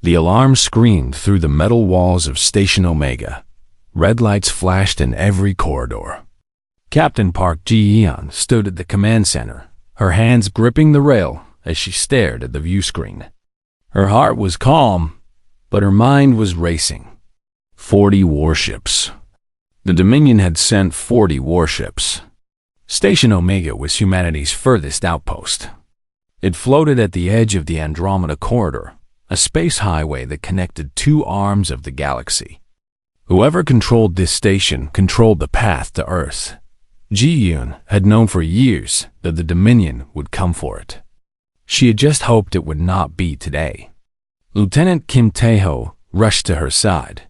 The alarm screamed through the metal walls of Station Omega. Red lights flashed in every corridor. Captain Park Ji-yeon stood at the command center, her hands gripping the rail as she stared at the view screen. Her heart was calm, but her mind was racing. 40 warships. The Dominion had sent 40 warships. Station Omega was humanity's furthest outpost. It floated at the edge of the Andromeda Corridor, a space highway that connected two arms of the galaxy. Whoever controlled this station controlled the path to Earth. Ji-yeon had known for years that the Dominion would come for it. She had just hoped it would not be today. Lieutenant Kim Tae-ho rushed to her side.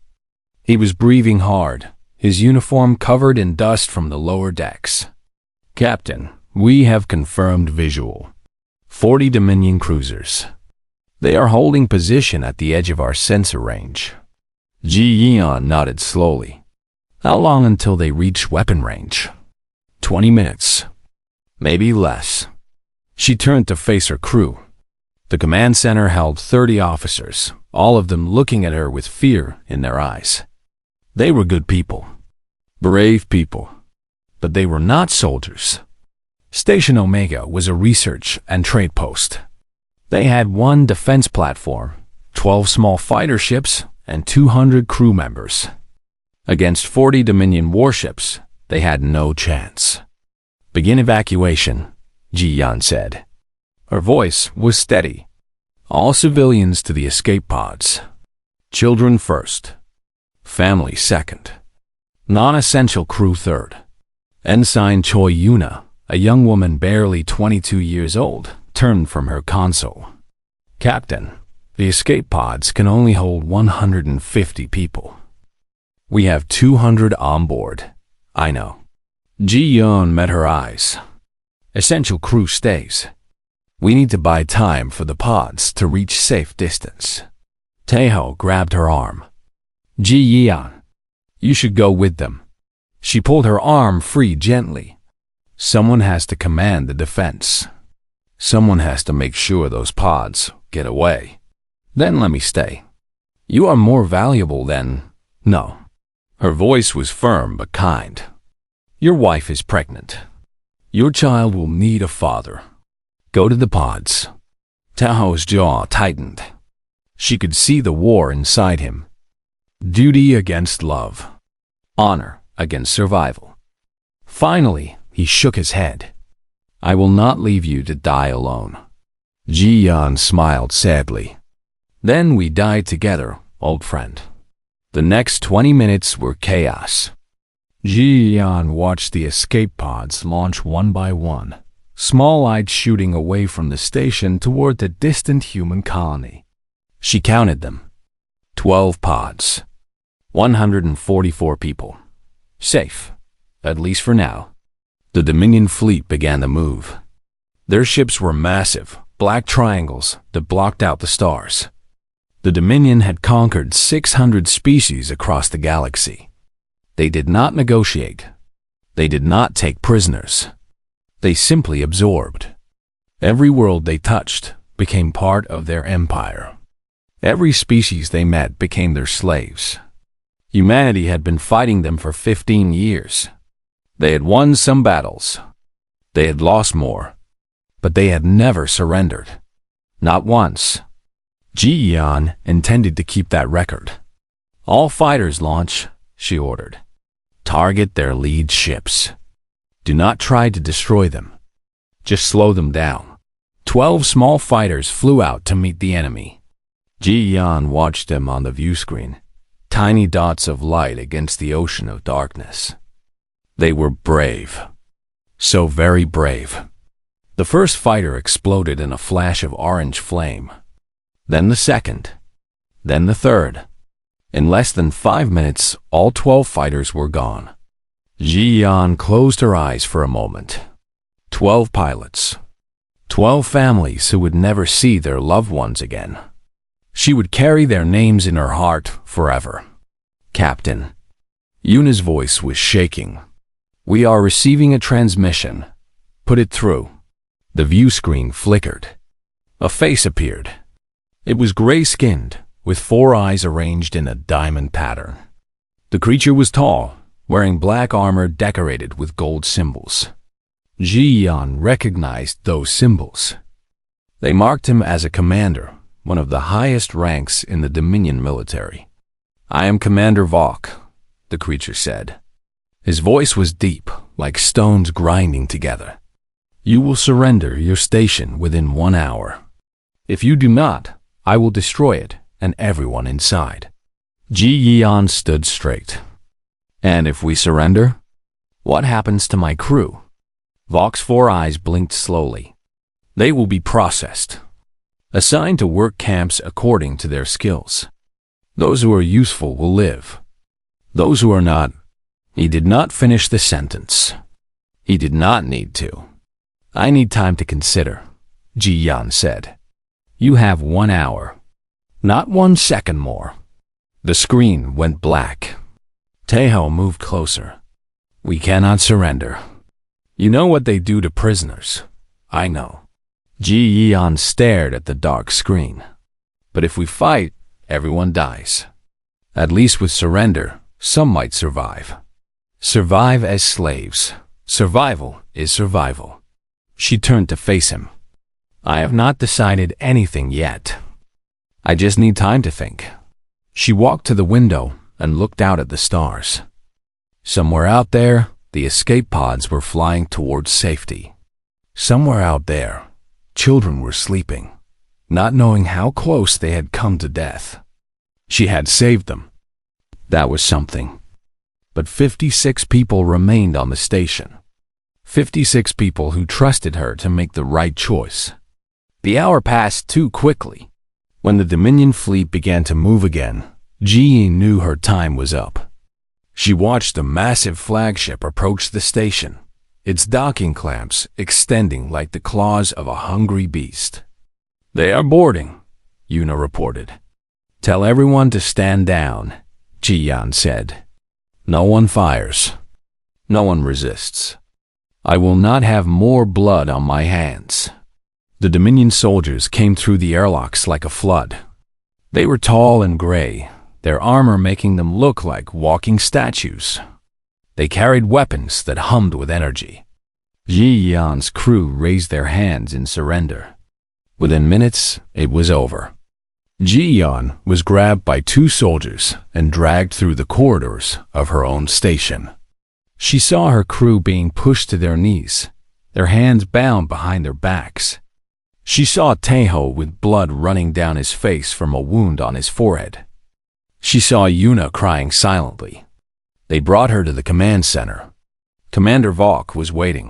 He was breathing hard, his uniform covered in dust from the lower decks. "Captain, we have confirmed visual. 40 Dominion cruisers. They are holding position at the edge of our sensor range." Ji-yeon nodded slowly. "How long until they reach weapon range?" 20 minutes. Maybe less. She turned to face her crew. The command center held 30 officers, all of them looking at her with fear in their eyes. They were good people. Brave people. But they were not soldiers. Station Omega was a research and trade post. They had one defense platform, 12 small fighter ships, and 200 crew members. Against 40 Dominion warships, they had no chance. "Begin evacuation," Ji-yeon said. Her voice was steady. "All civilians to the escape pods. Children first. Family second. Non-essential crew third." Ensign Choi Yuna, a young woman barely 22 years old, turned from her console. "Captain, the escape pods can only hold 150 people. We have 200 on board." "I know." Ji-yeon met her eyes. "Essential crew stays. We need to buy time for the pods to reach safe distance." Tae-ho grabbed her arm. "Ji-yeon, you should go with them." She pulled her arm free gently. "Someone has to command the defense. Someone has to make sure those pods get away. Then let me stay. You are more valuable than—" "No." Her voice was firm but kind. "Your wife is pregnant. Your child will need a father. Go to the pods." Taeho's jaw tightened. She could see the war inside him. Duty against love. Honor against survival. Finally, he shook his head. "I will not leave you to die alone." Ji-yeon smiled sadly. "Then we die together, old friend." The next 20 minutes were chaos. Ji-yeon watched the escape pods launch one by one, small-eyed shooting away from the station toward the distant human colony. She counted them. 12 pods. 144 people. Safe, at least for now. The Dominion fleet began to move. Their ships were massive, black triangles that blocked out the stars. The Dominion had conquered 600 species across the galaxy. They did not negotiate. They did not take prisoners. They simply absorbed. Every world they touched became part of their empire. Every species they met became their slaves. Humanity had been fighting them for 15 years. They had won some battles. They had lost more. But they had never surrendered. Not once. Ji-yeon intended to keep that record. "All fighters launch," she ordered. "Target their lead ships. Do not try to destroy them. Just slow them down." 12 small fighters flew out to meet the enemy. Ji-yeon watched them on the view screen, tiny dots of light against the ocean of darkness. They were brave. So very brave. The first fighter exploded in a flash of orange flame. Then the second. Then the third. In less than 5 minutes, all 12 fighters were gone. Ji-yeon closed her eyes for a moment. 12 pilots. 12 families who would never see their loved ones again. She would carry their names in her heart forever. "Captain." Yuna's voice was shaking. "We are receiving a transmission. Put it through." The view screen flickered. A face appeared. It was gray-skinned, with 4 eyes arranged in a diamond pattern. The creature was tall, wearing black armor decorated with gold symbols. Ji-Yan recognized those symbols. They marked him as a commander, one of the highest ranks in the Dominion military. "I am Commander Vok," the creature said. His voice was deep, like stones grinding together. "You will surrender your station within 1 hour. If you do not, I will destroy it and everyone inside." Ji-Yan stood straight. "And if we surrender? What happens to my crew?" Vok's 4 eyes blinked slowly. "They will be processed, assigned to work camps according to their skills. Those who are useful will live. Those who are not—" He did not finish the sentence. He did not need to. "I need time to consider," Ji-Yan said. "You have 1 hour. Not 1 second more." The screen went black. Taeho moved closer. "We cannot surrender. You know what they do to prisoners." "I know." Ji-Yan stared at the dark screen. "But if we fight, everyone dies. At least with surrender, some might survive. Survive as slaves. Survival is survival." She turned to face him. "I have not decided anything yet. I just need time to think." She walked to the window and looked out at the stars. Somewhere out there, the escape pods were flying towards safety. Somewhere out there, children were sleeping, not knowing how close they had come to death. She had saved them. That was something. But 56 people remained on the station. 56 people who trusted her to make the right choice. The hour passed too quickly. When the Dominion fleet began to move again, Ji knew her time was up. She watched the massive flagship approach the station, its docking clamps extending like the claws of a hungry beast. "They are boarding," Yuna reported. "Tell everyone to stand down," Ji-Yan said. "No one fires. No one resists. I will not have more blood on my hands." The Dominion soldiers came through the airlocks like a flood. They were tall and gray, their armor making them look like walking statues. They carried weapons that hummed with energy. Ji-Yan's crew raised their hands in surrender. Within minutes, it was over. Ji-Yan was grabbed by 2 soldiers and dragged through the corridors of her own station. She saw her crew being pushed to their knees, their hands bound behind their backs. She saw Taeho with blood running down his face from a wound on his forehead. She saw Yuna crying silently. They brought her to the command center. Commander Vok was waiting.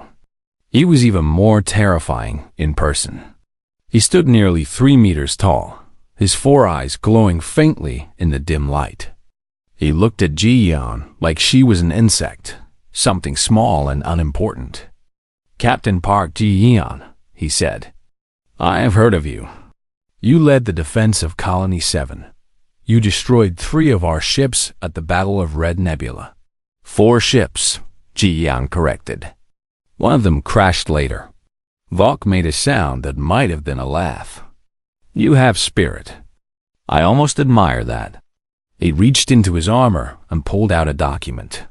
He was even more terrifying in person. He stood nearly 3 meters tall, his 4 eyes glowing faintly in the dim light. He looked at Ji-Yan like she was an insect, something small and unimportant. "Captain Park Ji-Yan," he said. "I have heard of you. You led the defense of Colony 7. You destroyed 3 of our ships at the Battle of Red Nebula." "4 ships," Ji-Yan corrected. "One of them crashed later." Vok made a sound that might have been a laugh. "You have spirit. I almost admire that." He reached into his armor and pulled out a document.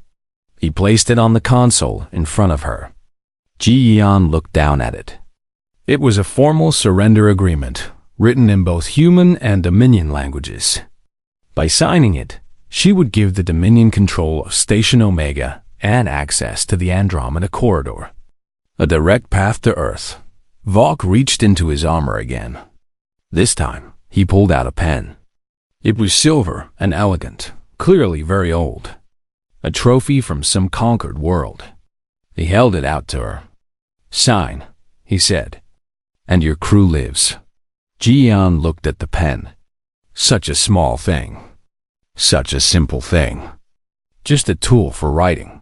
He placed it on the console in front of her. Ji-Yan looked down at it. It was a formal surrender agreement, written in both human and Dominion languages. By signing it, she would give the Dominion control of Station Omega and access to the Andromeda Corridor. A direct path to Earth. Vok reached into his armor again. This time, he pulled out a pen. It was silver and elegant, clearly very old. A trophy from some conquered world. He held it out to her. "Sign," he said. "And your crew lives." Ji-Yan looked at the pen. Such a small thing. Such a simple thing. Just a tool for writing.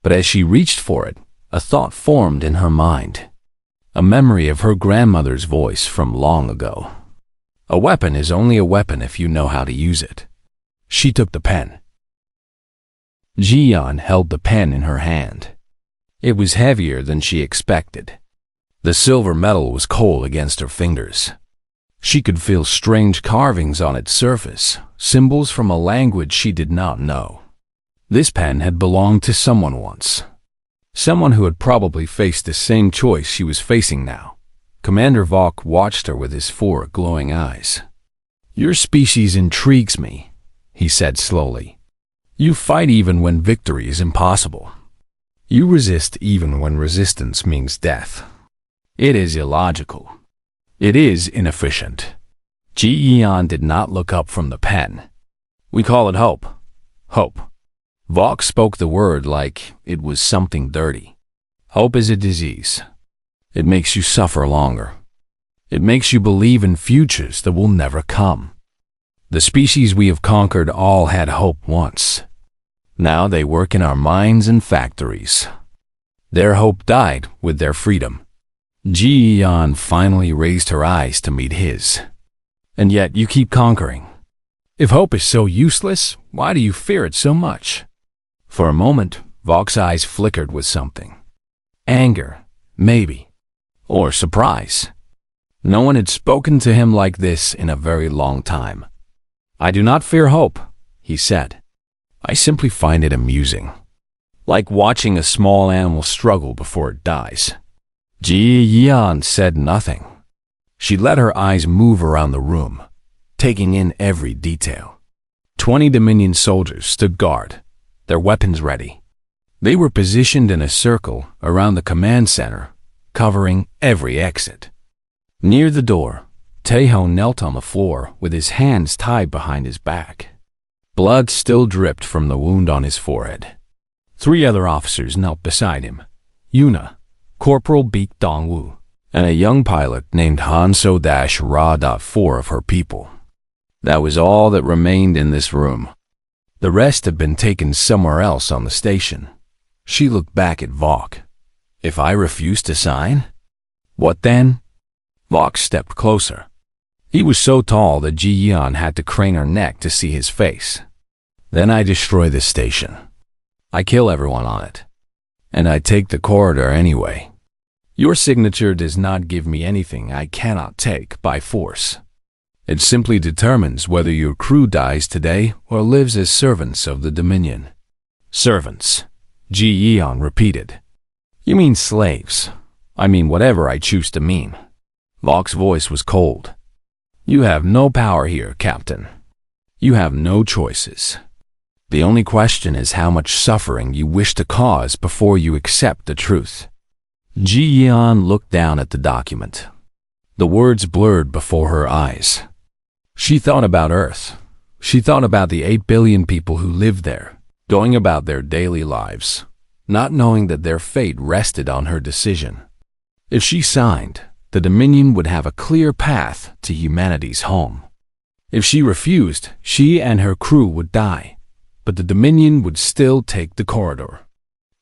But as she reached for it, a thought formed in her mind. A memory of her grandmother's voice from long ago. A weapon is only a weapon if you know how to use it. She took the pen. Ji-Yan held the pen in her hand. It was heavier than she expected. The silver metal was cold against her fingers. She could feel strange carvings on its surface, symbols from a language she did not know. This pen had belonged to someone once. Someone who had probably faced the same choice she was facing now. Commander Vok watched her with his 4 glowing eyes. "Your species intrigues me," he said slowly. "You fight even when victory is impossible. You resist even when resistance means death. It is illogical. It is inefficient." Ji Yeon did not look up from the pen. "We call it hope. Hope." Vok spoke the word like it was something dirty. "Hope is a disease. It makes you suffer longer. It makes you believe in futures that will never come. The species we have conquered all had hope once. Now they work in our mines and factories. Their hope died with their freedom." Ji Yeon finally raised her eyes to meet his. "And yet you keep conquering. If hope is so useless, why do you fear it so much?" For a moment, Vok's eyes flickered with something. Anger, maybe. Or surprise. No one had spoken to him like this in a very long time. "I do not fear hope," he said. "I simply find it amusing. Like watching a small animal struggle before it dies." Ji Yeon said nothing. She let her eyes move around the room, taking in every detail. 20 Dominion soldiers stood guard, their weapons ready. They were positioned in a circle around the command center, covering every exit. Near the door, Taeho knelt on the floor with his hands tied behind his back. Blood still dripped from the wound on his forehead. 3 other officers knelt beside him: Yuna, Corporal Baek Dong-woo, and a young pilot named Hanso-Ra. 4 of her people. That was all that remained in this room. The rest had been taken somewhere else on the station. She looked back at Vok. "If I refuse to sign? What then?" Vok stepped closer. He was so tall that Ji Yeon had to crane her neck to see his face. "Then I destroy this station. I kill everyone on it. And I take the corridor anyway. Your signature does not give me anything I cannot take by force. It simply determines whether your crew dies today or lives as servants of the Dominion." "Servants," Ji Yeon repeated. "You mean slaves. I mean whatever I choose to mean." Vok's voice was cold. "You have no power here, Captain. You have no choices. The only question is how much suffering you wish to cause before you accept the truth." Ji Yeon looked down at the document. The words blurred before her eyes. She thought about Earth. She thought about the 8 billion people who lived there, going about their daily lives, not knowing that their fate rested on her decision. If she signed, the Dominion would have a clear path to humanity's home. If she refused, she and her crew would die, but the Dominion would still take the corridor.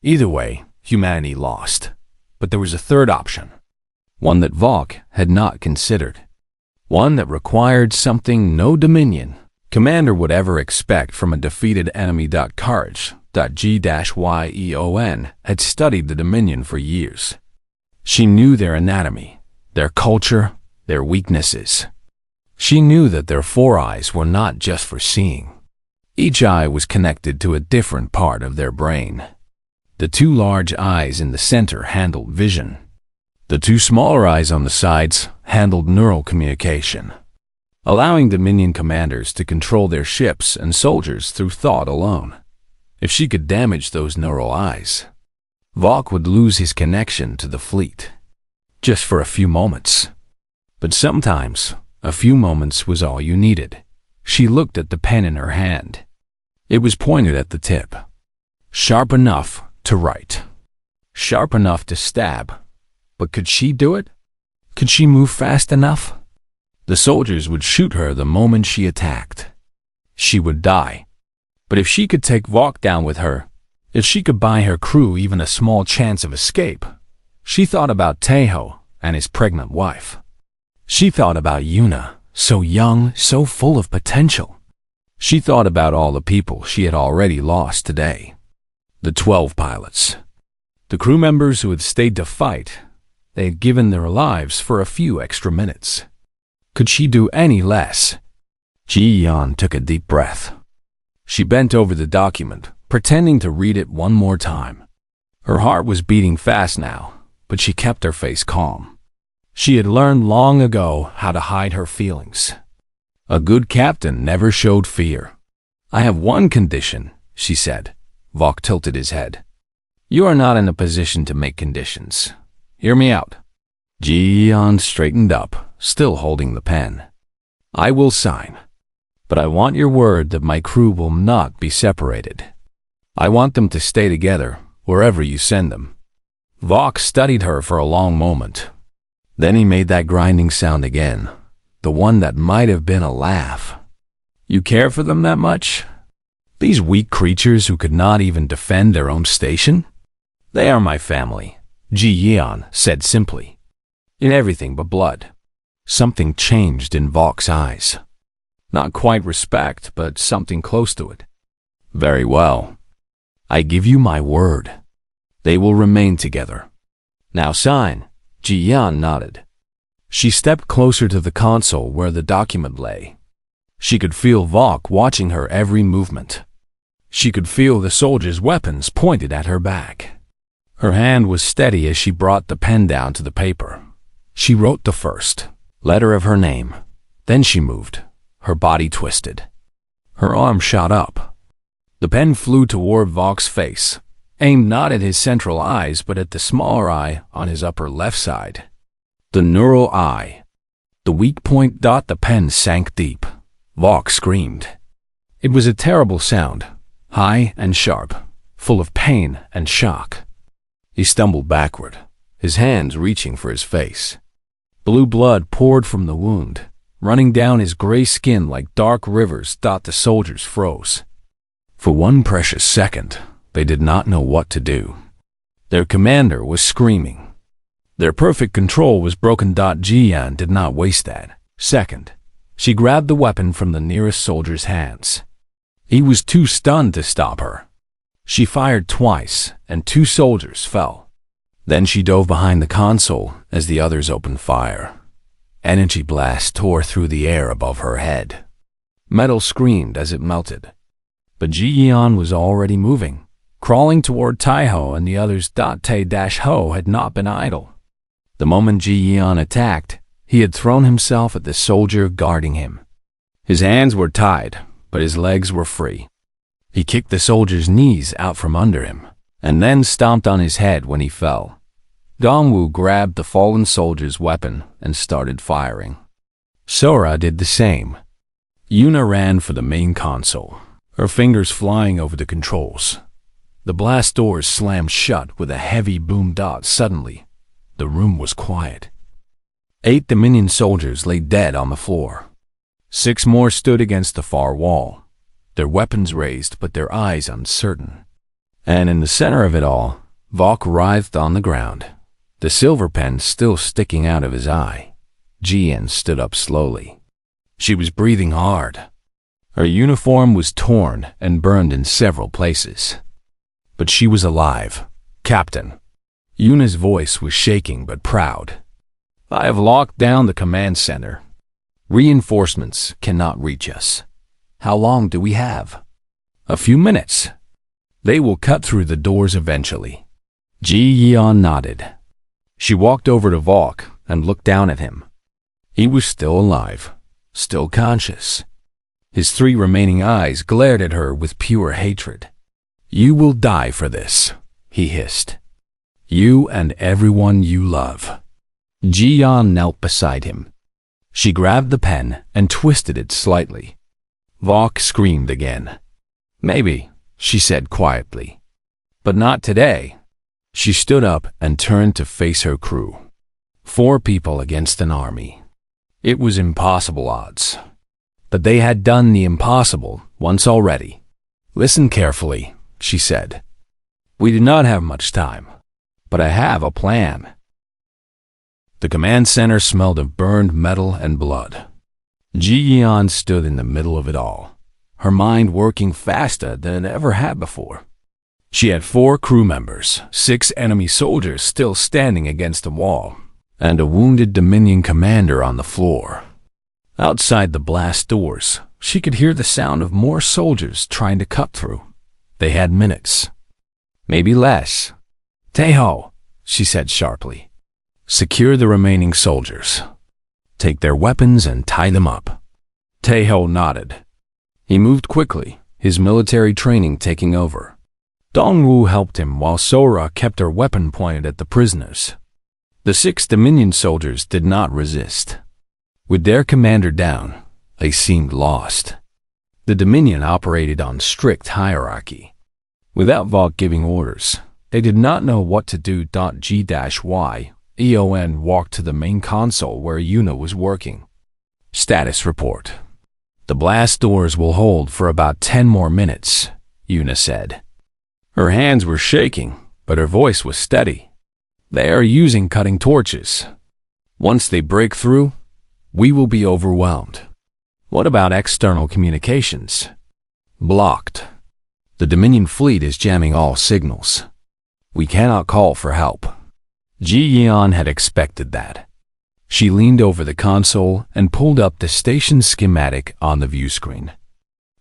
Either way, humanity lost. But there was a third option, one that Vok had not considered. One that required something no Dominion commander would ever expect from a defeated enemy. Courage.G-YEON had studied the Dominion for years. She knew their anatomy, their culture, their weaknesses. She knew that their 4 eyes were not just for seeing. Each eye was connected to a different part of their brain. The 2 large eyes in the center handled vision. The 2 smaller eyes on the sides handled neural communication, allowing Dominion commanders to control their ships and soldiers through thought alone. If she could damage those neural eyes, Vok would lose his connection to the fleet. Just for a few moments. But sometimes, a few moments was all you needed. She looked at the pen in her hand. It was pointed at the tip. Sharp enough to write. Sharp enough to stab. But could she do it? Could she move fast enough? The soldiers would shoot her the moment she attacked. She would die. But if she could take Vok down with her, if she could buy her crew even a small chance of escape, she thought about Taeho and his pregnant wife. She thought about Yuna, so young, so full of potential. She thought about all the people she had already lost today. The 12 pilots. The crew members who had stayed to fight. They had given their lives for a few extra minutes. Could she do any less? Ji-yeon took a deep breath. She bent over the document, pretending to read it one more time. Her heart was beating fast now, but she kept her face calm. She had learned long ago how to hide her feelings. A good captain never showed fear. "I have one condition," she said. Vok tilted his head. "You are not in a position to make conditions. Hear me out." Ji-yeon straightened up, still holding the pen. "I will sign. But I want your word that my crew will not be separated. I want them to stay together, wherever you send them." Vok studied her for a long moment. Then he made that grinding sound again, the one that might have been a laugh. "You care for them that much? These weak creatures who could not even defend their own station? They are my family," Ji-yeon said simply. "In everything but blood." Something changed in Vok's eyes. Not quite respect, but something close to it. "Very well. I give you my word. They will remain together. Now sign." Ji-yeon nodded. She stepped closer to the console where the document lay. She could feel Vok watching her every movement. She could feel the soldiers' weapons pointed at her back. Her hand was steady as she brought the pen down to the paper. She wrote the first letter of her name. Then she moved. Her body twisted. Her arm shot up. The pen flew toward Vok's face, aimed not at his central eyes but at the smaller eye on his upper left side. The neural eye. The weak point. The pen sank deep. Vok screamed. It was a terrible sound, high and sharp, full of pain and shock. He stumbled backward, his hands reaching for his face. Blue blood poured from the wound, running down his gray skin like dark rivers. The soldiers froze. For one precious second, they did not know what to do. Their commander was screaming. Their perfect control was broken. Ji-yeon did not waste that second. She grabbed the weapon from the nearest soldier's hands. He was too stunned to stop her. She fired twice, and 2 soldiers fell. Then she dove behind the console as the others opened fire. Energy blasts tore through the air above her head. Metal screamed as it melted. But Ji-yeon was already moving, crawling toward Taiho and the others. Tae-ho had not been idle. The moment Ji-yeon attacked, he had thrown himself at the soldier guarding him. His hands were tied, but his legs were free. He kicked the soldier's knees out from under him, and then stomped on his head when he fell. Dongwoo grabbed the fallen soldier's weapon and started firing. Sora did the same. Yuna ran for the main console, her fingers flying over the controls. The blast doors slammed shut with a heavy boom. Suddenly, the room was quiet. 8 Dominion soldiers lay dead on the floor. 6 more stood against the far wall, their weapons raised but their eyes uncertain. And in the center of it all, Vok writhed on the ground, the silver pen still sticking out of his eye. Ji-yeon stood up slowly. She was breathing hard. Her uniform was torn and burned in several places. But she was alive. "Captain." Yuna's voice was shaking but proud. "I have locked down the command center. Reinforcements cannot reach us. How long do we have?" "A few minutes. They will cut through the doors eventually." Ji-yeon nodded. She walked over to Vok and looked down at him. He was still alive, still conscious. His 3 remaining eyes glared at her with pure hatred. "You will die for this," he hissed. "You and everyone you love." Ji-yeon knelt beside him. She grabbed the pen and twisted it slightly. Vok screamed again. "Maybe," she said quietly. "But not today." She stood up and turned to face her crew. 4 people against an army. It was impossible odds. But they had done the impossible once already. "Listen carefully," she said. "We do not have much time, but I have a plan." The command center smelled of burned metal and blood. Ji-yeon stood in the middle of it all, her mind working faster than it ever had before. She had 4 crew members, 6 enemy soldiers still standing against the wall, and a wounded Dominion commander on the floor. Outside the blast doors, she could hear the sound of more soldiers trying to cut through. They had minutes. Maybe less. "Taeho," she said sharply. "Secure the remaining soldiers. Take their weapons and tie them up." Taeho nodded. He moved quickly, his military training taking over. Dongwu helped him while Sora kept her weapon pointed at the prisoners. The 6 Dominion soldiers did not resist. With their commander down, they seemed lost. The Dominion operated on strict hierarchy. Without Vought giving orders, they did not know what to do. G-Y Eon walked to the main console where Yuna was working. "Status report. The blast doors will hold for about 10 more minutes," Yuna said. Her hands were shaking, but her voice was steady. "They are using cutting torches. Once they break through, we will be overwhelmed." "What about external communications?" "Blocked. The Dominion fleet is jamming all signals. We cannot call for help." Ji-yeon had expected that. She leaned over the console and pulled up the station schematic on the view screen.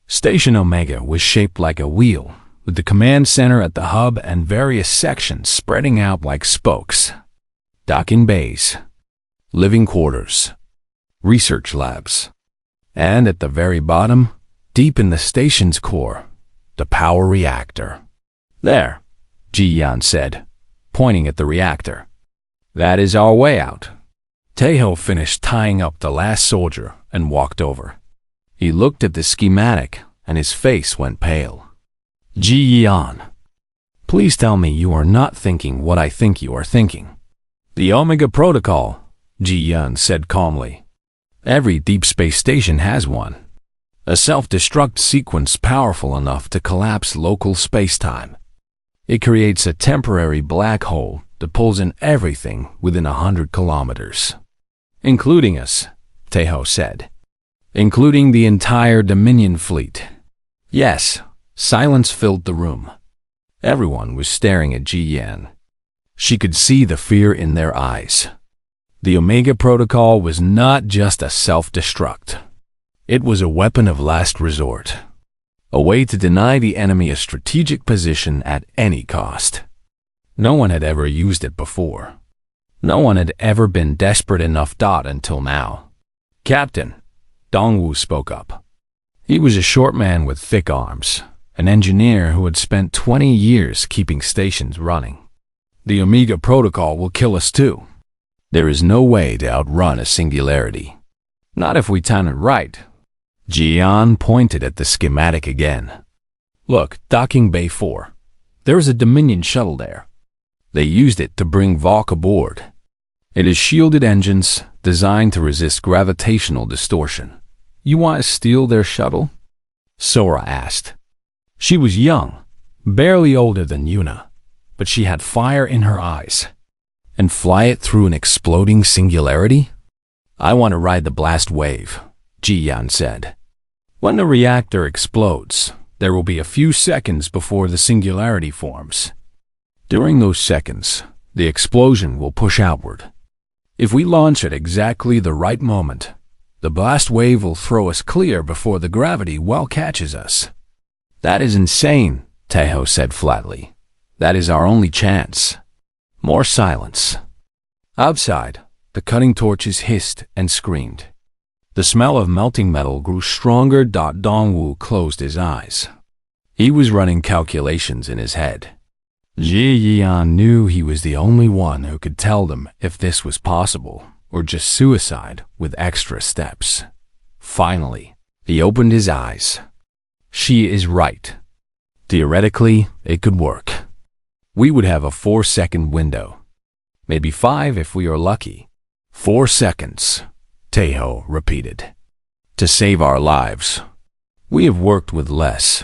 Station Omega was shaped like a wheel, with the command center at the hub and various sections spreading out like spokes. Docking bays, living quarters, research labs, and at the very bottom, deep in the station's core, the power reactor. "There," Ji-yeon said, pointing at the reactor. "That is our way out." Taeho finished tying up the last soldier and walked over. He looked at the schematic and his face went pale. "Ji-yeon, please tell me you are not thinking what I think you are thinking." "The Omega Protocol," Ji-yeon said calmly. "Every deep space station has one. A self-destruct sequence powerful enough to collapse local space-time. It creates a temporary black hole that pulls in everything within 100 kilometers. "Including us," Taeho said. "Including the entire Dominion fleet." Yes, silence filled the room. Everyone was staring at Ji-yeon. She could see the fear in their eyes. The Omega Protocol was not just a self-destruct. It was a weapon of last resort. A way to deny the enemy a strategic position at any cost. No one had ever used it before. No one had ever been desperate enough. Until now. "Captain," Dongwu spoke up. He was a short man with thick arms, an engineer who had spent 20 years keeping stations running. "The Omega Protocol will kill us too. There is no way to outrun a singularity. Not if we time it right." Ji-yeon pointed at the schematic again. "Look, Docking Bay 4. There is a Dominion shuttle there. They used it to bring Valk aboard. It has shielded engines designed to resist gravitational distortion. You want to steal their shuttle?" Sora asked. She was young, barely older than Yuna, but she had fire in her eyes. "And fly it through an exploding singularity?" "I want to ride the blast wave," Ji-yeon said. "When the reactor explodes, there will be a few seconds before the singularity forms. During those seconds, the explosion will push outward. If we launch at exactly the right moment, the blast wave will throw us clear before the gravity well catches us." "That is insane," Taeho said flatly. "That is our only chance." More silence. Outside, the cutting torches hissed and screamed. The smell of melting metal grew stronger. Dongwu closed his eyes. He was running calculations in his head. Ji-yeon knew he was the only one who could tell them if this was possible or just suicide with extra steps. Finally, he opened his eyes. She is right. Theoretically, it could work. We would have a 4-second window. Maybe 5 if we are lucky. 4 seconds, Taeho repeated. To save our lives. We have worked with less,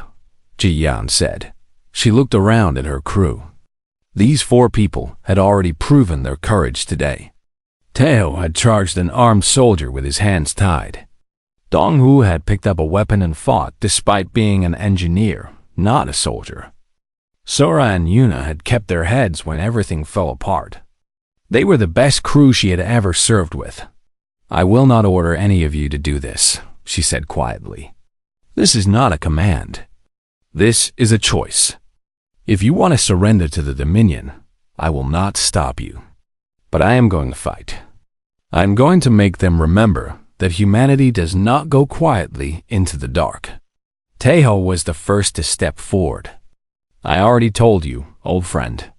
Ji-yeon said. She looked around at her crew. These 4 people had already proven their courage today. Taeho had charged an armed soldier with his hands tied. Dongwu had picked up a weapon and fought despite being an engineer, not a soldier. Sora and Yuna had kept their heads when everything fell apart. They were the best crew she had ever served with. I will not order any of you to do this, she said quietly. This is not a command. This is a choice. If you want to surrender to the Dominion, I will not stop you. But I am going to fight. I am going to make them remember that humanity does not go quietly into the dark. Taeho was the first to step forward. I already told you, old friend.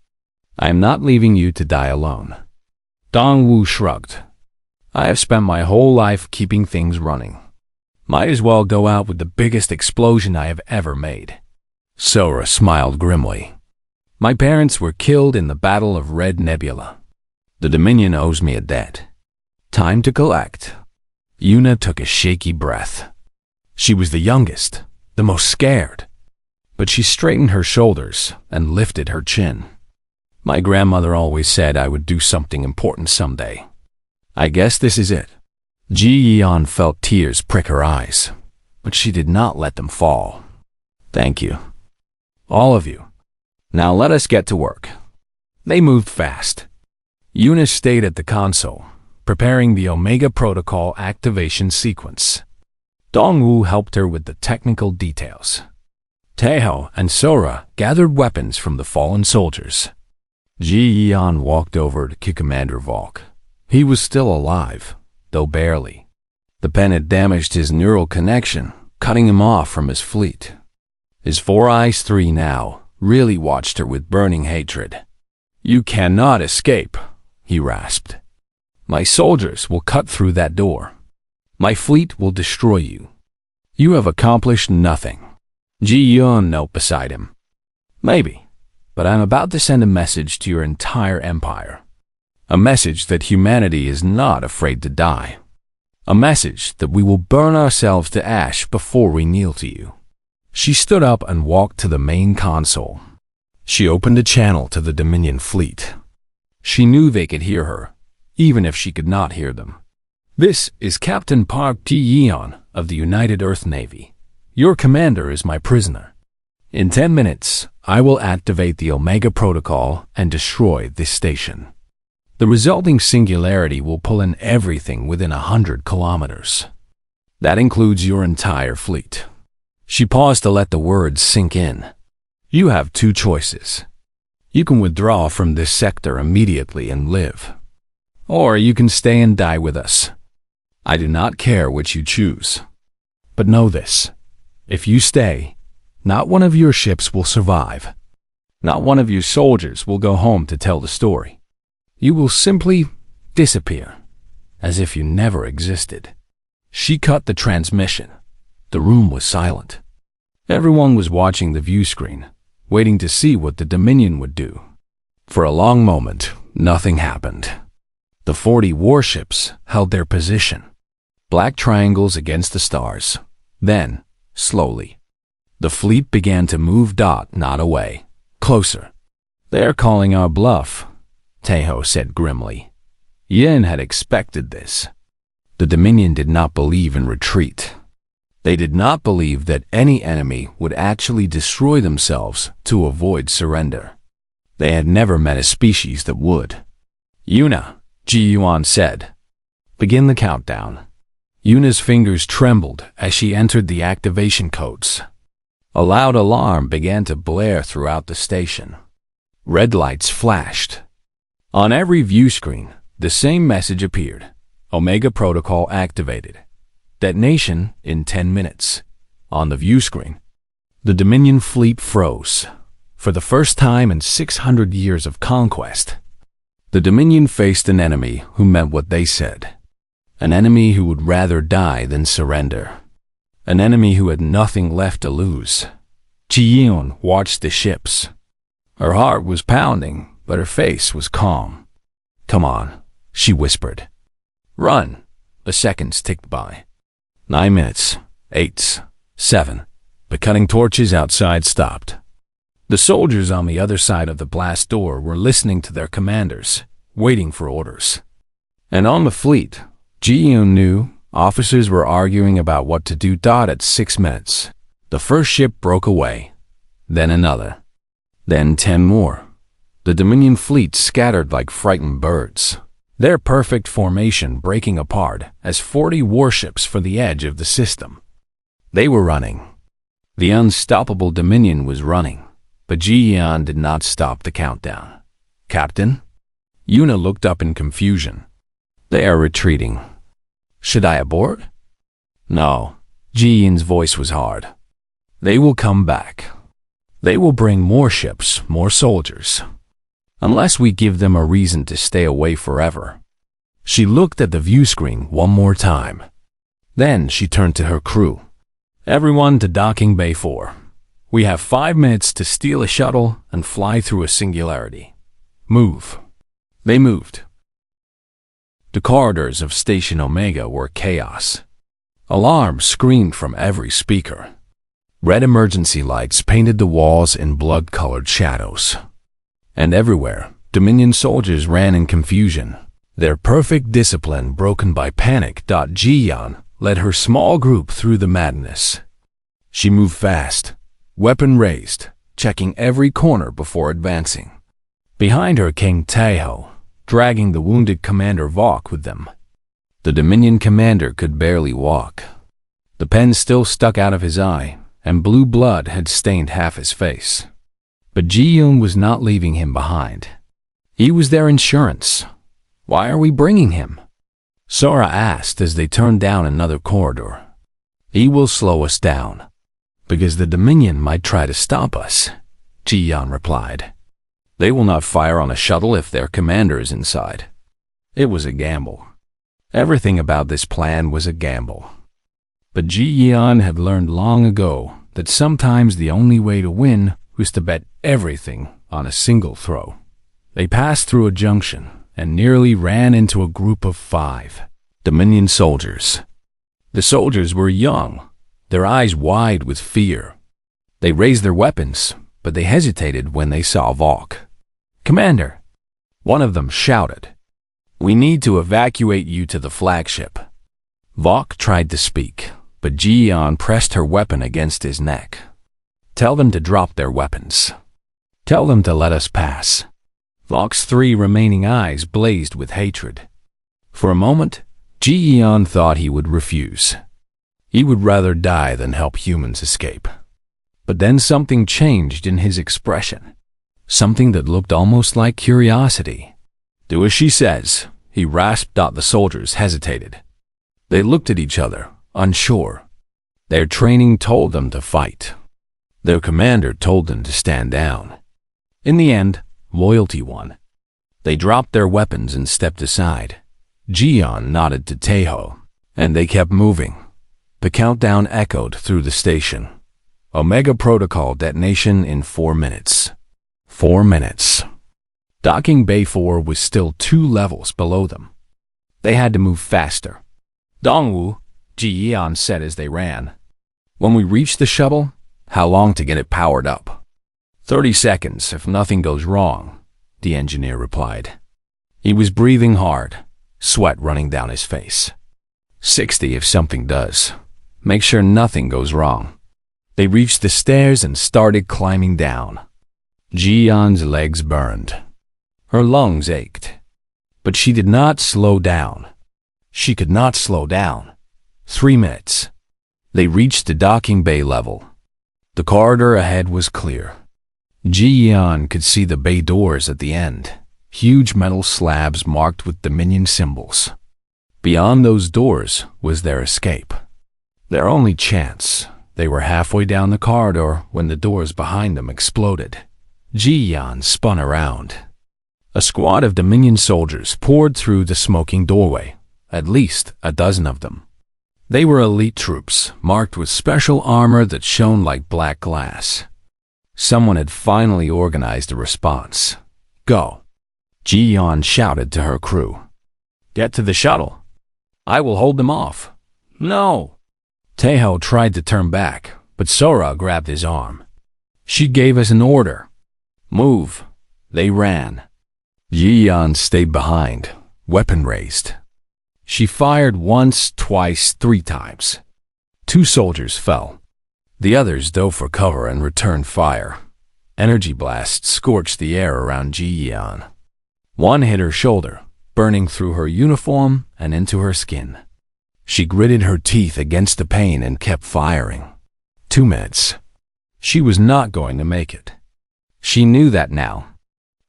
I am not leaving you to die alone. Dongwu shrugged. I have spent my whole life keeping things running. Might as well go out with the biggest explosion I have ever made. Sora smiled grimly. My parents were killed in the Battle of Red Nebula. The Dominion owes me a debt. Time to collect. Yuna took a shaky breath. She was the youngest, the most scared. But she straightened her shoulders and lifted her chin. My grandmother always said I would do something important someday. I guess this is it. Ji Yeon felt tears prick her eyes, but she did not let them fall. Thank you. All of you. Now let us get to work. They moved fast. Yuna stayed at the console, preparing the Omega Protocol activation sequence. Dongwu helped her with the technical details. Taeho and Sora gathered weapons from the fallen soldiers. Ji Yeon walked over to Commander Volk. He was still alive, though barely. The pen had damaged his neural connection, cutting him off from his fleet. His Four Eyes 3 now really watched her with burning hatred. You cannot escape, he rasped. My soldiers will cut through that door. My fleet will destroy you. You have accomplished nothing. Ji Yeon knelt beside him. Maybe, but I'm about to send a message to your entire empire. A message that humanity is not afraid to die. A message that we will burn ourselves to ash before we kneel to you. She stood up and walked to the main console. She opened a channel to the Dominion fleet. She knew they could hear her, even if she could not hear them. This is Captain Park Ji-yeon of the United Earth Navy. Your commander is my prisoner. In 10 minutes, I will activate the Omega Protocol and destroy this station. The resulting singularity will pull in everything within 100 kilometers. That includes your entire fleet. She paused to let the words sink in. You have two choices. You can withdraw from this sector immediately and live. Or you can stay and die with us. I do not care which you choose. But know this. If you stay, not one of your ships will survive. Not one of your soldiers will go home to tell the story. You will simply disappear, as if you never existed. She cut the transmission. The room was silent. Everyone was watching the view screen, waiting to see what the Dominion would do. For a long moment, nothing happened. The 40 warships held their position, black triangles against the stars. Then, slowly, the fleet began to move not away, closer. They're calling our bluff, Taeho said grimly. Yin had expected this. The Dominion did not believe in retreat. They did not believe that any enemy would actually destroy themselves to avoid surrender. They had never met a species that would. Yuna, Ji Yeon said. Begin the countdown. Yuna's fingers trembled as she entered the activation codes. A loud alarm began to blare throughout the station. Red lights flashed. On every view screen, the same message appeared. Omega Protocol activated. Detonation in 10 minutes. On the view screen, the Dominion fleet froze. For the first time in 600 years of conquest, the Dominion faced an enemy who meant what they said. An enemy who would rather die than surrender. An enemy who had nothing left to lose. Ji-yeon watched the ships. Her heart was pounding, but her face was calm. Come on, she whispered. Run. The seconds ticked by. 9 minutes, 8, 7. The cutting torches outside stopped. The soldiers on the other side of the blast door were listening to their commanders, waiting for orders. And on the fleet, Ji-yeon knew officers were arguing about what to do. At 6 minutes, the first ship broke away, then another, then 10 more. The Dominion fleet scattered like frightened birds. their perfect formation breaking apart as 40 warships for the edge of the system. They were running. The unstoppable Dominion was running, but Ji-Yeon did not stop the countdown. "Captain?" Yuna looked up in confusion. "They are retreating. Should I abort?" "No." Ji-Yeon's voice was hard. "They will come back. They will bring more ships, more soldiers. Unless we give them a reason to stay away forever." She looked at the view screen one more time. Then she turned to her crew. "Everyone to docking bay 4. We have 5 minutes to steal a shuttle and fly through a singularity. Move." They moved. The corridors of Station Omega were chaos. Alarms screamed from every speaker. Red emergency lights painted the walls in blood-colored shadows. And everywhere, Dominion soldiers ran in confusion, their perfect discipline broken by panic. Ji-Yeon led her small group through the madness. She moved fast, weapon raised, checking every corner before advancing. Behind her came Taeho, dragging the wounded Commander Vok with them. The Dominion commander could barely walk. The pen still stuck out of his eye, and blue blood had stained half his face. But Ji-Yeon was not leaving him behind. He was their insurance. "Why are we bringing him?" Sora asked as they turned down another corridor. "He will slow us down, because the Dominion might try to stop us," Ji-Yeon replied. "They will not fire on a shuttle if their commander is inside." It was a gamble. Everything about this plan was a gamble. But Ji-Yeon had learned long ago that sometimes the only way to win was to bet everything on a single throw. They passed through a junction and nearly ran into a group of 5 Dominion soldiers. The soldiers were young, their eyes wide with fear. They raised their weapons, but they hesitated when they saw Vok. "Commander," one of them shouted, "we need to evacuate you to the flagship." Vok tried to speak, but Ji-Yeon pressed her weapon against his neck. "Tell them to drop their weapons. Tell them to let us pass." Vok's 3 remaining eyes blazed with hatred. For a moment, Ji-Yeon thought he would refuse. He would rather die than help humans escape. But then something changed in his expression. Something that looked almost like curiosity. "Do as she says," he rasped. The soldiers hesitated. They looked at each other, unsure. Their training told them to fight. Their commander told them to stand down. In the end, loyalty won. They dropped their weapons and stepped aside. Ji-Yeon nodded to Taeho, and they kept moving. The countdown echoed through the station. Omega Protocol detonation in 4 minutes. 4 minutes. Docking Bay 4 was still 2 levels below them. They had to move faster. "Dongwoo," Ji-Yeon said as they ran. "When we reach the shuttle, how long to get it powered up?" 30 seconds if nothing goes wrong," the engineer replied. He was breathing hard, sweat running down his face. 60 if something does. Make sure nothing goes wrong." They reached the stairs and started climbing down. Ji-Yeon's legs burned. Her lungs ached. But she did not slow down. She could not slow down. 3 minutes. They reached the docking bay level. The corridor ahead was clear. Ji-Yeon could see the bay doors at the end, huge metal slabs marked with Dominion symbols. Beyond those doors was their escape. Their only chance. They were halfway down the corridor when the doors behind them exploded. Ji-Yeon spun around. A squad of Dominion soldiers poured through the smoking doorway, at least a dozen of them. They were elite troops, marked with special armor that shone like black glass. Someone had finally organized a response. "Go," Ji-Yeon shouted to her crew. "Get to the shuttle. I will hold them off." "No." Taeho tried to turn back, but Sora grabbed his arm. "She gave us an order. Move." They ran. Ji-Yeon stayed behind, weapon raised. She fired once, twice, 3 times. 2 soldiers fell. The others dove for cover and returned fire. Energy blasts scorched the air around Ji-Yeon. One hit her shoulder, burning through her uniform and into her skin. She gritted her teeth against the pain and kept firing. 2 minutes. She was not going to make it. She knew that now.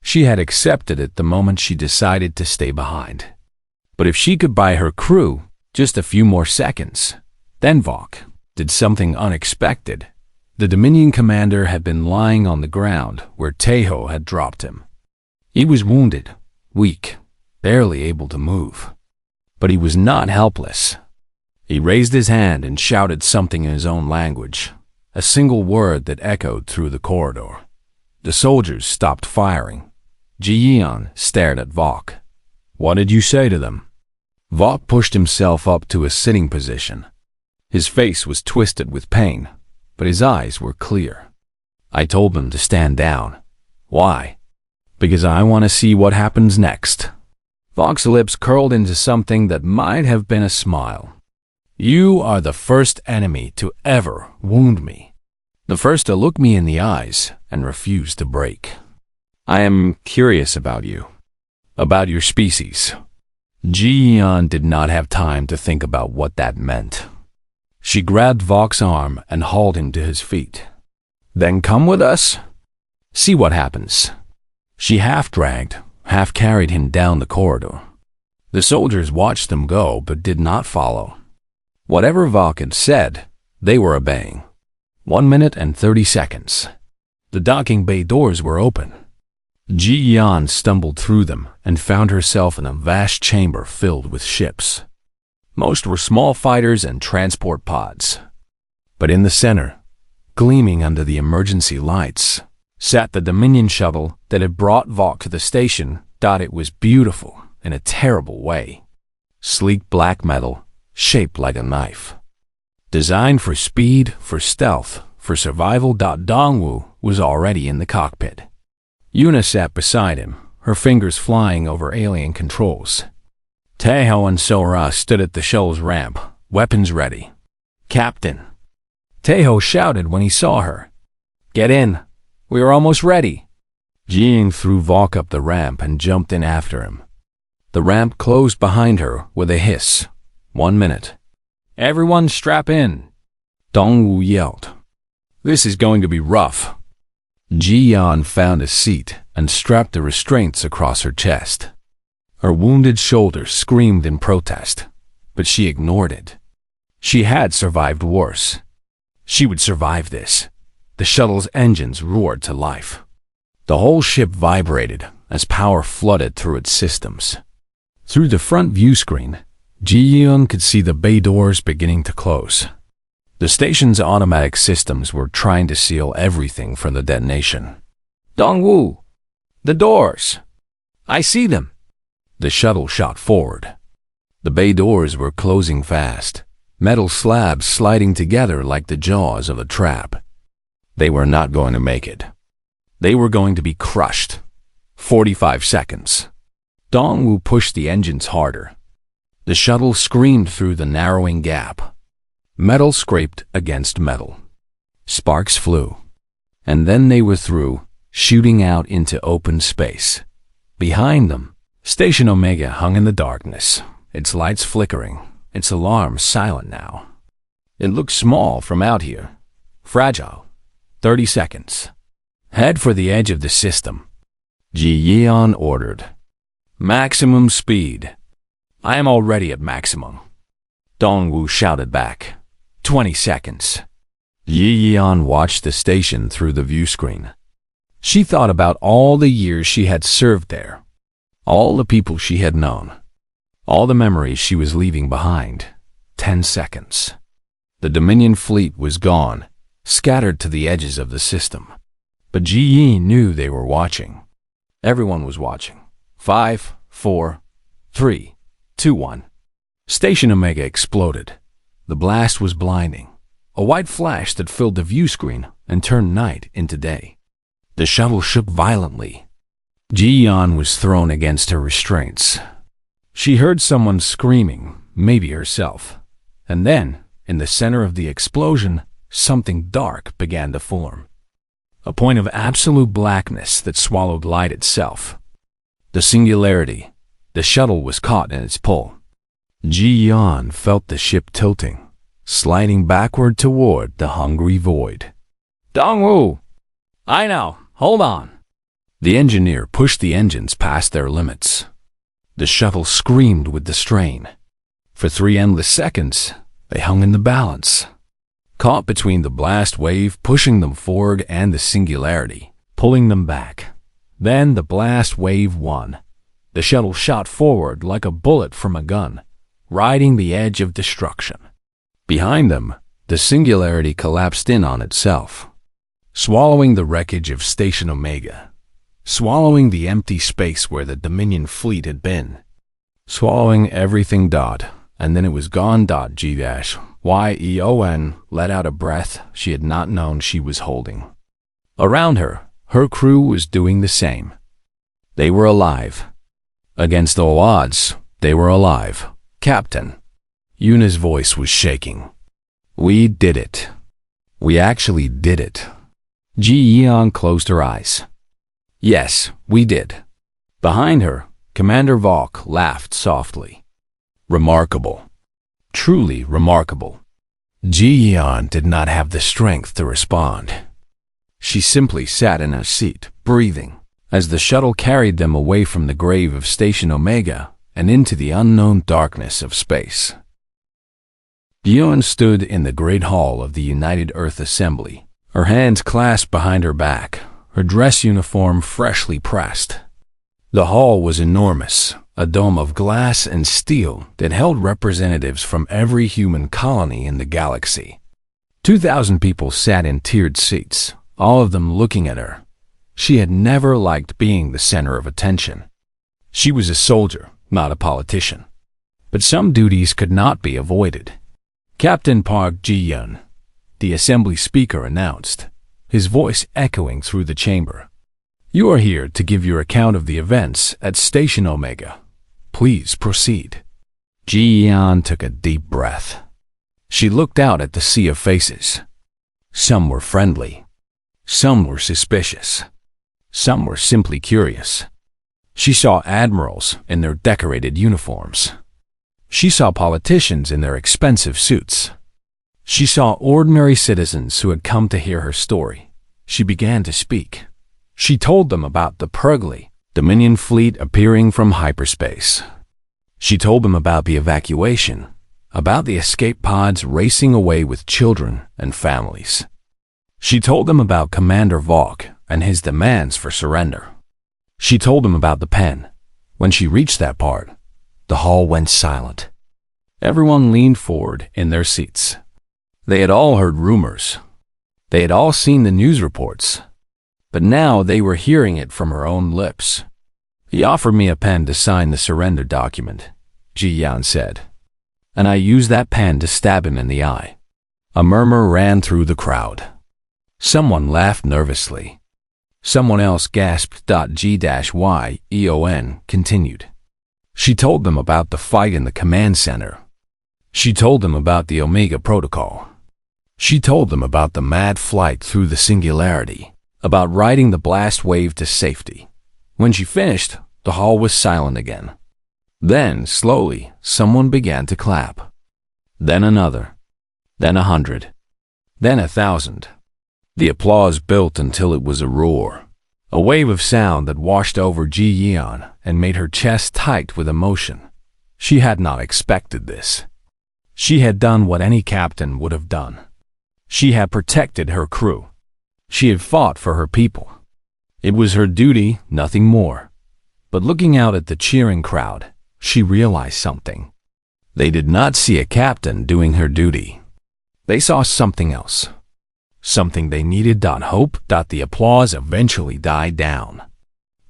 She had accepted it the moment she decided to stay behind. But if she could buy her crew just a few more seconds, then Vok did something unexpected. The Dominion commander had been lying on the ground where Tejo had dropped him. He was wounded, weak, barely able to move. But he was not helpless. He raised his hand and shouted something in his own language, a single word that echoed through the corridor. The soldiers stopped firing. Ji-yeon stared at Vok. "What did you say to them?" Vok pushed himself up to a sitting position. His face was twisted with pain, but his eyes were clear. "I told them to stand down." "Why?" "Because I want to see what happens next." Vok's lips curled into something that might have been a smile. "You are the first enemy to ever wound me. The first to look me in the eyes and refuse to break. I am curious about you, about your species." Ji-yeon did not have time to think about what that meant. She grabbed Vok's arm and hauled him to his feet. "Then come with us. See what happens." She half-dragged, half-carried him down the corridor. The soldiers watched them go but did not follow. Whatever Vok had said, they were obeying. 1 minute and 30 seconds. The docking bay doors were open. Ji-yeon stumbled through them and found herself in a vast chamber filled with ships. Most were small fighters and transport pods. But in the center, gleaming under the emergency lights, sat the Dominion shuttle that had brought Vok to the station. It was beautiful in a terrible way. Sleek black metal, shaped like a knife. Designed for speed, for stealth, for survival. Dongwoo was already in the cockpit. Yuna sat beside him, her fingers flying over alien controls. Tejo and Sora stood at the shuttle's ramp, weapons ready. "Captain!" Tejo shouted when he saw her. "Get in. We are almost ready." Jing threw Vok up the ramp and jumped in after him. The ramp closed behind her with a hiss. 1 minute. "Everyone strap in," Dongwoo yelled. "This is going to be rough." Ji-yeon found a seat and strapped the restraints across her chest. Her wounded shoulder screamed in protest, but she ignored it. She had survived worse. She would survive this. The shuttle's engines roared to life. The whole ship vibrated as power flooded through its systems. Through the front view screen, Ji-yeon could see the bay doors beginning to close. The station's automatic systems were trying to seal everything from the detonation. "Dongwoo! The doors! I see them!" The shuttle shot forward. The bay doors were closing fast, metal slabs sliding together like the jaws of a trap. They were not going to make it. They were going to be crushed. 45 seconds. Dongwoo pushed the engines harder. The shuttle screamed through the narrowing gap. Metal scraped against metal. Sparks flew. And then they were through, shooting out into open space. Behind them, Station Omega hung in the darkness, its lights flickering, its alarms silent now. It looked small from out here. Fragile. 30 seconds. Head for the edge of the system. Ji-yeon ordered. "Maximum speed." "I am already at maximum." Dongwoo shouted back. 20 seconds. Ji-yeon watched the station through the view screen. She thought about all the years she had served there, all the people she had known, all the memories she was leaving behind. 10 seconds. The Dominion fleet was gone, scattered to the edges of the system. But Ji-yi knew they were watching. Everyone was watching. 5, 4, 3, 2, 1. Station Omega exploded. The blast was blinding, a white flash that filled the view screen and turned night into day. The shuttle shook violently. Ji-yeon was thrown against her restraints. She heard someone screaming, maybe herself. And then, in the center of the explosion, something dark began to form. A point of absolute blackness that swallowed light itself. The singularity, The shuttle was caught in its pull. Ji-Yan felt the ship tilting, sliding backward toward the hungry void. Dongwu! I know, hold on. The engineer pushed the engines past their limits. The shuttle screamed with the strain. For 3 endless seconds, they hung in the balance, caught between the blast wave pushing them forward and the singularity pulling them back. Then the blast wave won. The shuttle shot forward like a bullet from a gun, riding the edge of destruction. Behind them, the singularity collapsed in on itself, swallowing the wreckage of Station Omega, swallowing the empty space where the Dominion fleet had been, swallowing everything. And then it was gone. G-Y-E-O-N let out a breath she had not known she was holding. Around her, her crew was doing the same. They were alive. Against all odds, they were alive. Captain. Yuna's voice was shaking. We did it. We actually did it. Ji-Yeon closed her eyes. Yes, we did. Behind her, Commander Valk laughed softly. Remarkable. Truly remarkable. Ji-Yeon did not have the strength to respond. She simply sat in her seat, breathing, as the shuttle carried them away from the grave of Station Omega and into the unknown darkness of space. Yeon stood in the great hall of the United Earth Assembly, her hands clasped behind her back, her dress uniform freshly pressed. The hall was enormous, a dome of glass and steel that held representatives from every human colony in the galaxy. 2,000 people sat in tiered seats, all of them looking at her. She had never liked being the center of attention. She was a soldier, not a politician. But some duties could not be avoided. Captain Park Ji-Yeon, the assembly speaker, announced, his voice echoing through the chamber. You are here to give your account of the events at Station Omega. Please proceed. Ji-Yeon took a deep breath. She looked out at the sea of faces. Some were friendly. Some were suspicious. Some were simply curious. She saw admirals in their decorated uniforms. She saw politicians in their expensive suits. She saw ordinary citizens who had come to hear her story. She began to speak. She told them about the Purgly, Dominion fleet appearing from hyperspace. She told them about the evacuation, about the escape pods racing away with children and families. She told them about Commander Valk and his demands for surrender. She told them about the pen. When she reached that part, the hall went silent. Everyone leaned forward in their seats. They had all heard rumors. They had all seen the news reports. But now they were hearing it from her own lips. He offered me a pen to sign the surrender document, Ji-Yeon said. And I used that pen to stab him in the eye. A murmur ran through the crowd. Someone laughed nervously. Someone else gasped. G-Y-E-O-N continued. She told them about the fight in the command center. She told them about the Omega Protocol. She told them about the mad flight through the singularity, about riding the blast wave to safety. When she finished, the hall was silent again. Then, slowly, someone began to clap. Then another. Then 100. Then 1,000. The applause built until it was a roar, a wave of sound that washed over Ji-Yeon and made her chest tight with emotion. She had not expected this. She had done what any captain would have done. She had protected her crew. She had fought for her people. It was her duty, nothing more. But looking out at the cheering crowd, she realized something. They did not see a captain doing her duty. They saw something else. Something they needed. Hope. The applause eventually died down.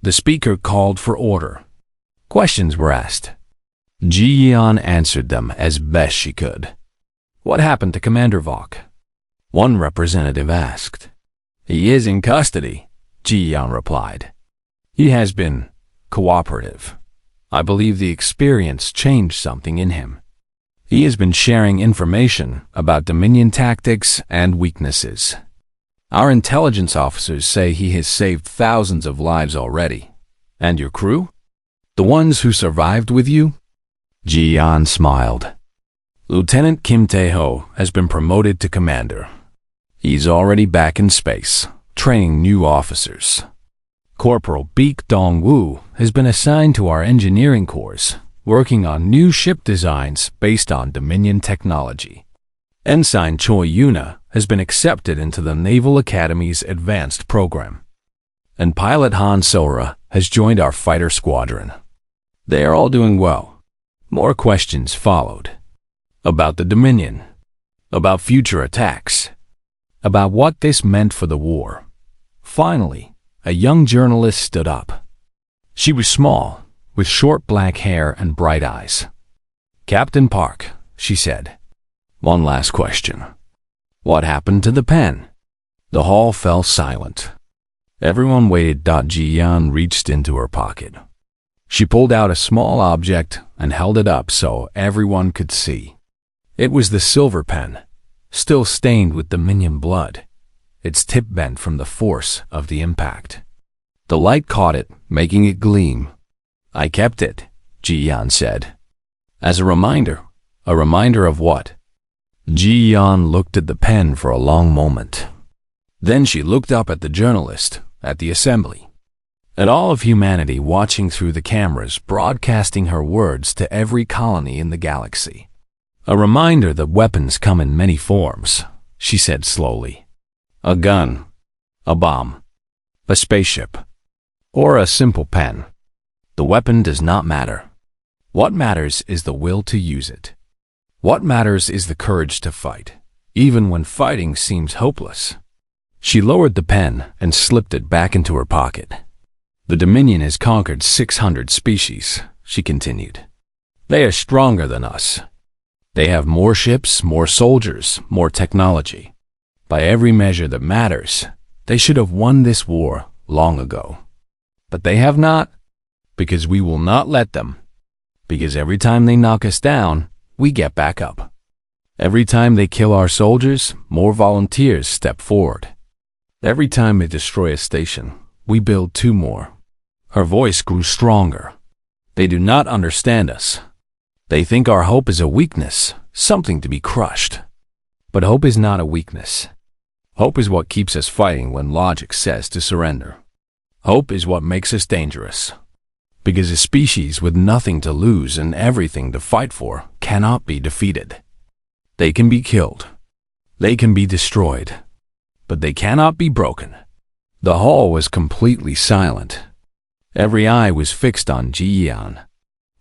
The speaker called for order. Questions were asked. Ji-Yeon answered them as best she could. What happened to Commander Valk? One representative asked. He is in custody, Ji-Yeon replied. He has been cooperative. I believe the experience changed something in him. He has been sharing information about Dominion tactics and weaknesses. Our intelligence officers say he has saved thousands of lives already. And your crew? The ones who survived with you? Ji-Yan smiled. Lieutenant Kim Tae-ho has been promoted to commander. He's already back in space, training new officers. Corporal Baek Dong-woo has been assigned to our engineering course, working on new ship designs based on Dominion technology. Ensign Choi Yuna has been accepted into the Naval Academy's advanced program. And pilot Han Sora has joined our fighter squadron. They are all doing well. More questions followed. About the Dominion. About future attacks. About what this meant for the war. Finally, a young journalist stood up. She was small, with short black hair and bright eyes. Captain Park, she said. One last question. What happened to the pen? The hall fell silent. Everyone waited. Ji-Yan reached into her pocket. She pulled out a small object and held it up so everyone could see. It was the silver pen, still stained with Dominion blood, its tip bent from the force of the impact. The light caught it, making it gleam. I kept it, Ji-Yan said. As a reminder of what? Ji-Yan looked at the pen for a long moment. Then she looked up at the journalist, at the assembly, at all of humanity watching through the cameras broadcasting her words to every colony in the galaxy. A reminder that weapons come in many forms, she said slowly. A gun, a bomb, a spaceship, or a simple pen. The weapon does not matter. What matters is the will to use it. What matters is the courage to fight, even when fighting seems hopeless. She lowered the pen and slipped it back into her pocket. The Dominion has conquered 600 species, she continued. They are stronger than us. They have more ships, more soldiers, more technology. By every measure that matters, they should have won this war long ago. But they have not, because we will not let them. Because every time they knock us down, we get back up. Every time they kill our soldiers, more volunteers step forward. Every time they destroy a station, we build 2 more. Her voice grew stronger. They do not understand us. They think our hope is a weakness, something to be crushed. But hope is not a weakness. Hope is what keeps us fighting when logic says to surrender. Hope is what makes us dangerous. Because a species with nothing to lose and everything to fight for cannot be defeated. They can be killed. They can be destroyed. But they cannot be broken. The hall was completely silent. Every eye was fixed on Ji-Yan.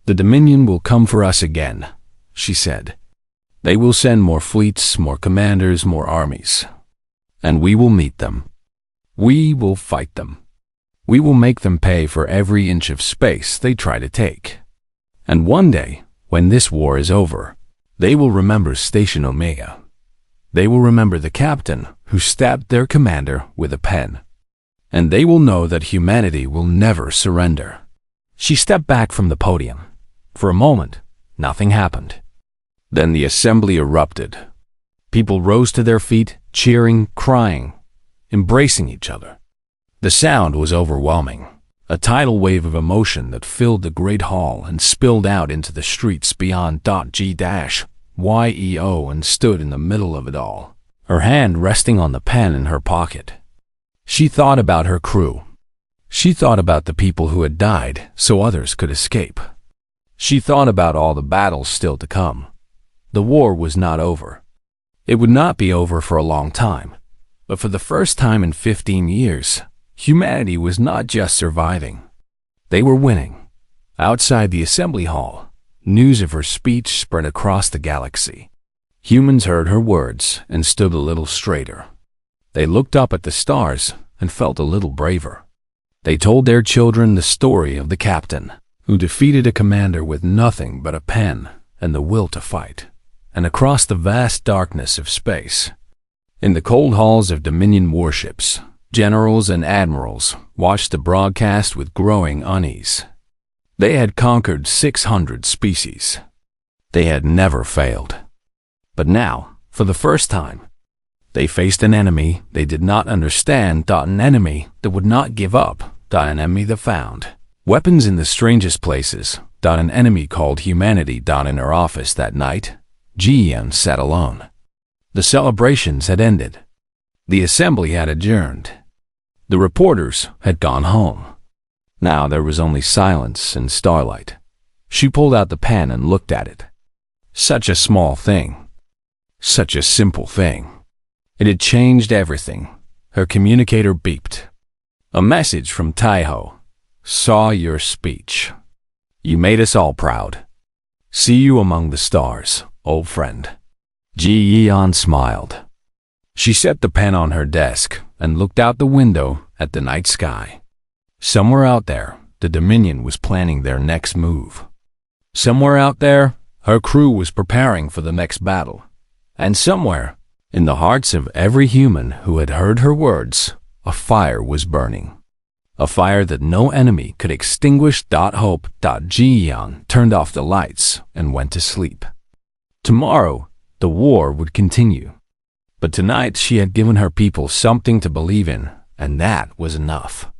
The Dominion will come for us again, she said. They will send more fleets, more commanders, more armies. And we will meet them. We will fight them. We will make them pay for every inch of space they try to take. And one day, when this war is over, they will remember Station Omega. They will remember the captain who stabbed their commander with a pen. And they will know that humanity will never surrender. She stepped back from the podium. For a moment, nothing happened. Then the assembly erupted. People rose to their feet, cheering, crying, embracing each other. The sound was overwhelming, a tidal wave of emotion that filled the great hall and spilled out into the streets beyond. Yeo and stood in the middle of it all, her hand resting on the pen in her pocket. She thought about her crew. She thought about the people who had died so others could escape. She thought about all the battles still to come. The war was not over. It would not be over for a long time, but for the first time in 15 years, humanity was not just surviving. They were winning. Outside the assembly hall, news of her speech spread across the galaxy. Humans heard her words and stood a little straighter. They looked up at the stars and felt a little braver. They told their children the story of the captain who defeated a commander with nothing but a pen and the will to fight, and across the vast darkness of space. In the cold halls of Dominion warships, generals and admirals watched the broadcast with growing unease. They had conquered 600 species. They had never failed. But now, for the first time, they faced an enemy they did not understand. An enemy that would not give up. An enemy that found Weapons in the strangest places. An enemy called humanity. In her office that night, Ji-yeon sat alone. The celebrations had ended. The assembly had adjourned. The reporters had gone home. Now there was only silence and starlight. She pulled out the pen and looked at it. Such a small thing. Such a simple thing. It had changed everything. Her communicator beeped. A message from Taiho. Saw your speech. You made us all proud. See you among the stars, old friend. Ji-yeon smiled. She set the pen on her desk and looked out the window at the night sky. Somewhere out there, the Dominion was planning their next move. Somewhere out there, her crew was preparing for the next battle. And somewhere, in the hearts of every human who had heard her words, a fire was burning. A fire that no enemy could extinguish. Hope. Ji-yeon turned off the lights and went to sleep. Tomorrow, the war would continue. But tonight she had given her people something to believe in, and that was enough.